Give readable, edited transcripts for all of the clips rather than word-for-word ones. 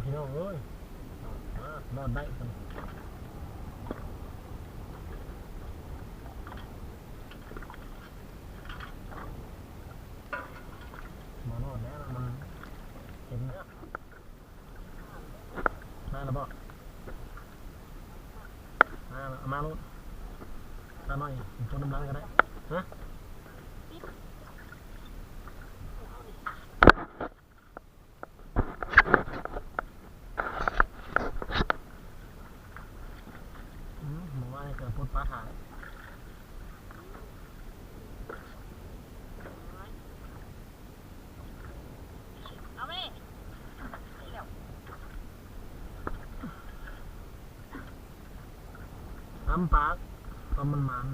พี่น้องเอ้ยนอนได้กันมานอนแล้วมันเห็นนะมาแล้วบอกมาลูกมาหน่อยตัวน้ำร้อนก็ได้ฮะหมูว่าเกิดพุทธปาถ่ายน้ำปากก็มัน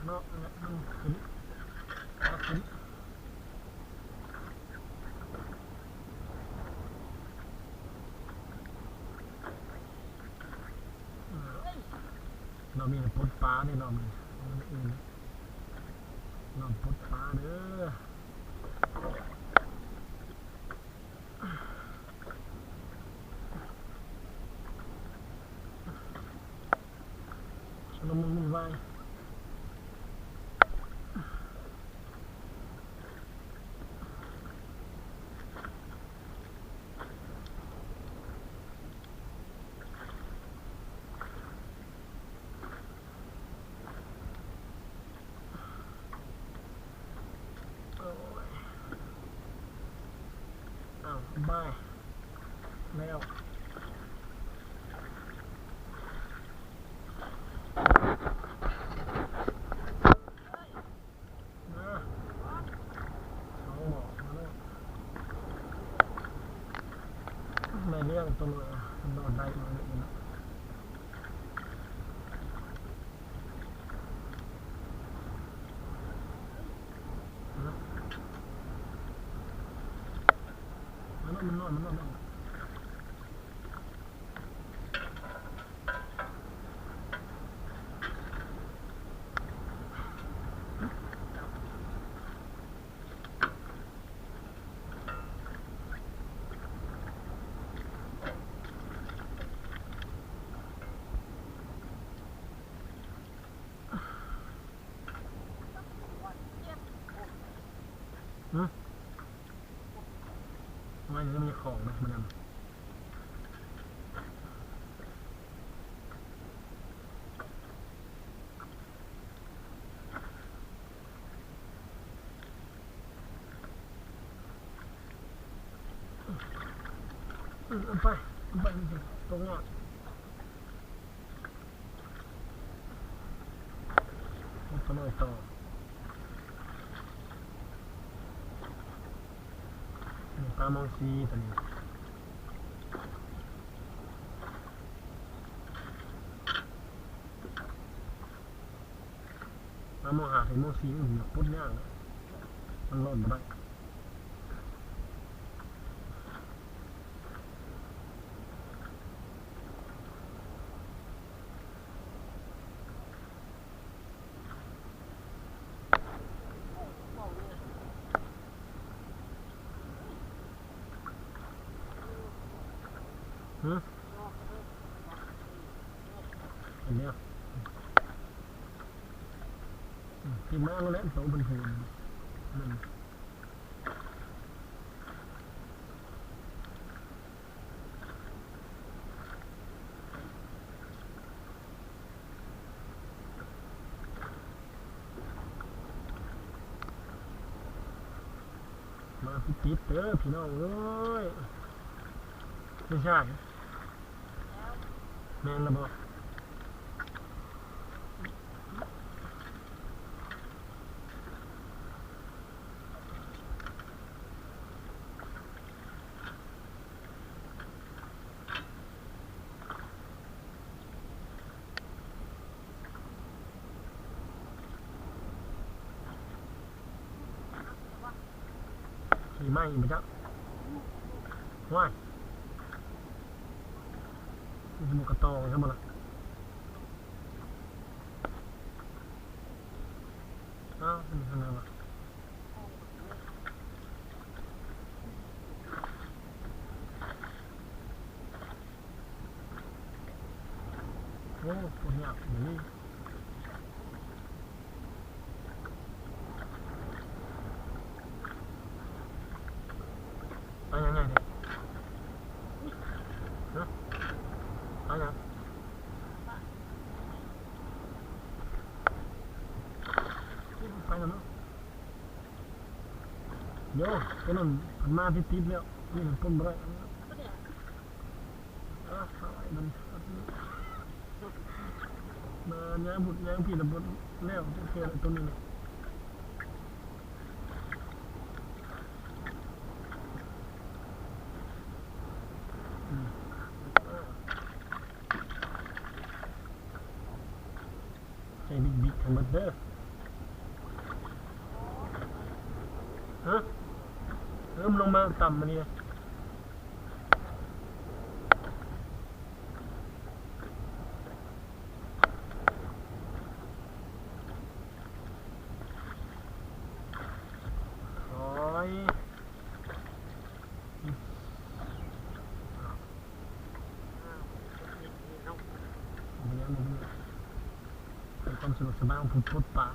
เนาะมันขึ้นขึ้นเรามีพุทธปลาเนี่ยเรามีอื่นเราพุทธปลาเด้อเรามึงไว้บายแล้วในเรื่องตัวนอนได้มาเลยนะมันนอนมันจะมีของไหมมันไปตรงนี้ก็เลยต่อปลามองซีตัวนี้ปลามองหาถึงมองซีมันปุ๊บย่างมันหล่นไปอันนี้ที่มาแล้วโตเป็นหูมันมาปิดเด้อพี่น้องเอ้ยไม่ใช่แมนระเบิดขี่ไหม้ไหมจ๊ะว้ายมันหมกกระตองใช่ไหมล่ะอ้าวเป็นยังไงวะ โอ้ปวดเนี่ยเดี๋ยวนี้ไปยังไงเนี่ยฮะไปยังไปแล้วเนาะเดี๋ยวตัวนั้นมันมาติดแล้วนี่มันต้นอะไรมันมาย่างบุดย่างผีระเบิดแล้วจะเสียอะไรตัวนี้เนี่ยใจบิ๊กทั้งหมดเด้อฮะมันลงมาต่ำมาเนี่ยโอ้ยเป็นความสนุกสนานของผู้พูดป่า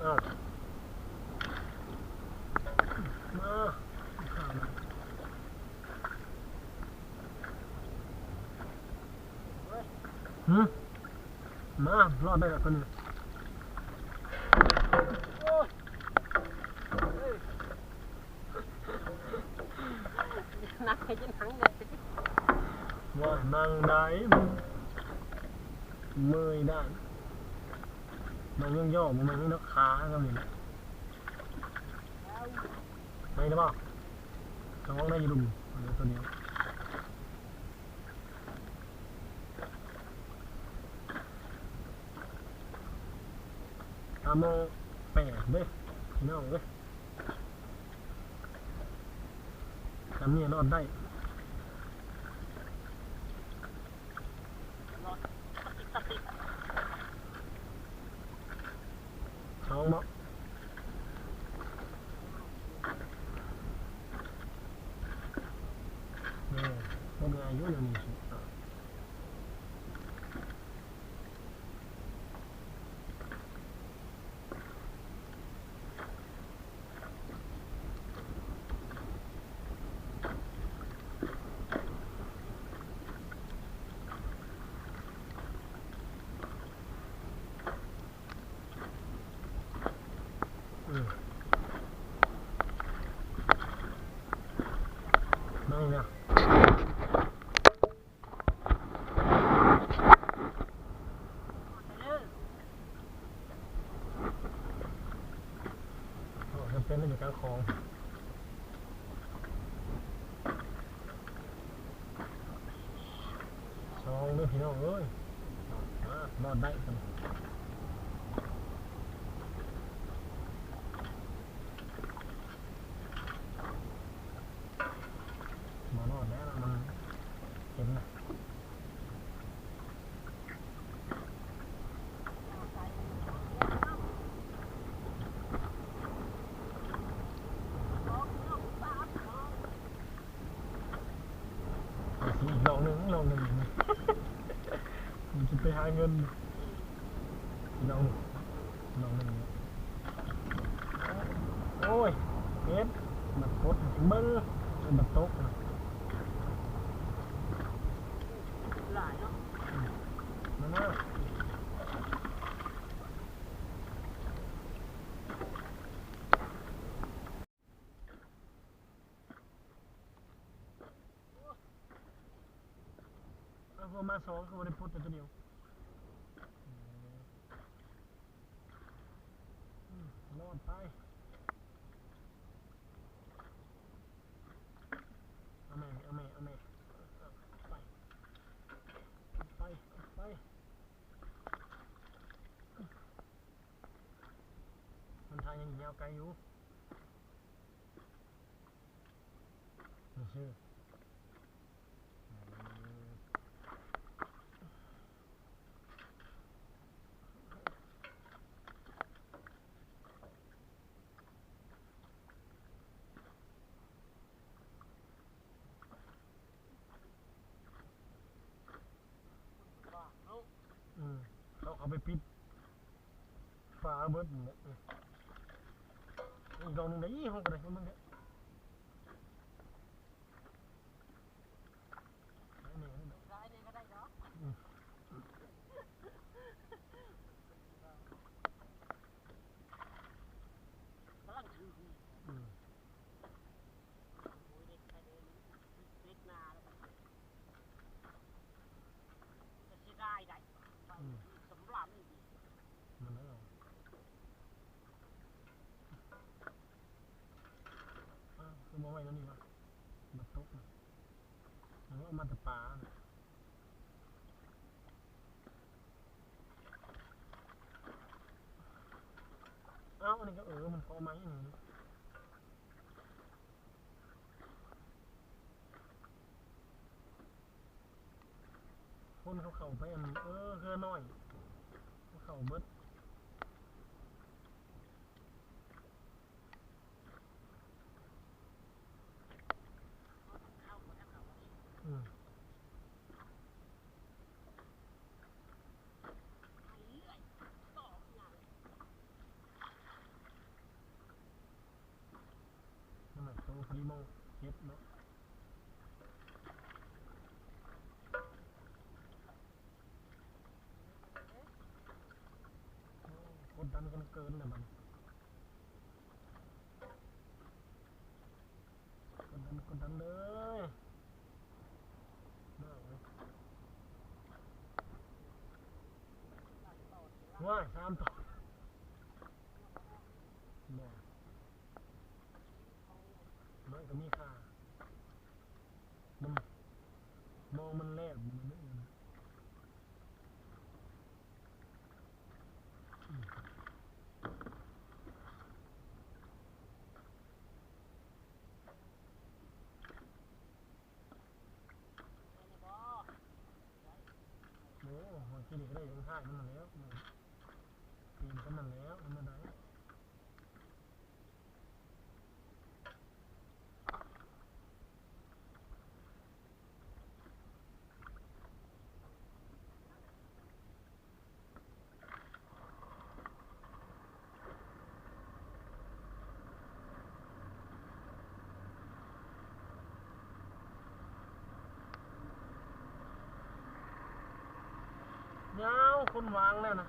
อ้าวมามารอดได้กับคนนี้นักให้ยินทั้งเด็ดว่านั่งได้เมื่อยได้มันย่องย่อมันยังนักขาก็มีนะไม่ได้ป่ะท้องได้ยุ่มอะไรตัวนี้ตามองแปะเด้พี่น้องเด้ทำนี่รอดได้ท้องบ่เนี่ยพวกอายุยังมีสิไม่เนี่ยจำเป็นต้องอยู่กลางคลองซองด้วยพี่น้องเอ้ยรอดได้กันมารอดแล้วมันเห็นนะอีกลองหนึ่งมันจะไปหาเงินลองหนึ่งโอ้ยเอ็ดบัดโคตรเบิ้งบัดโต๊ะหลายเนาะมาหน้าเอามาสองเขาได้พูดแต่ตัวเดียวรอดไปเอาแม่ไปมันทางยังยาวไกลอยู่นี่ชื่อ เอาไปปิดฝาเบิดเนี่ยอีกดอกหนึ่งได้ยี่ห้องกระไรของมึงเนี่ยนี่นี่ ร้ายนี่ก็ได้เนาะ อืม กำลังถือ อืม โอ้ยเด็กใครเดินเล็กนาแล้วกันจะเสียดายได้ไปสำหรับนี่ดี มันไม่เอาคือมองไว้แล้วนี่วะมาตกนะมันก็เอามาแต่ปลาน่ะเอ้าอันนี้ก็มันเขาเอาไม้อย่างนี้คนเขาเข้าไปอันเคือน้อยเขาเข้าเบิด เข้าหมดแล้วเขา อืม ไปเรื่อยต่อขนาดเลย นั่นแหละโตพอดีโมเก็บเนาะกดดันกันเกินเลยมันกดดันเลยน่าเลยว้าย3 ตัวบ่ไม่ก็มีค่ามันมองมันแลบมันไม่เอ็นอืม ในบ่อ โอ้หัวกินอีกได้ยังห้ายมันแล้วปีนกันนั่นแล้วมันได้ยาวคนวางแล้วนะ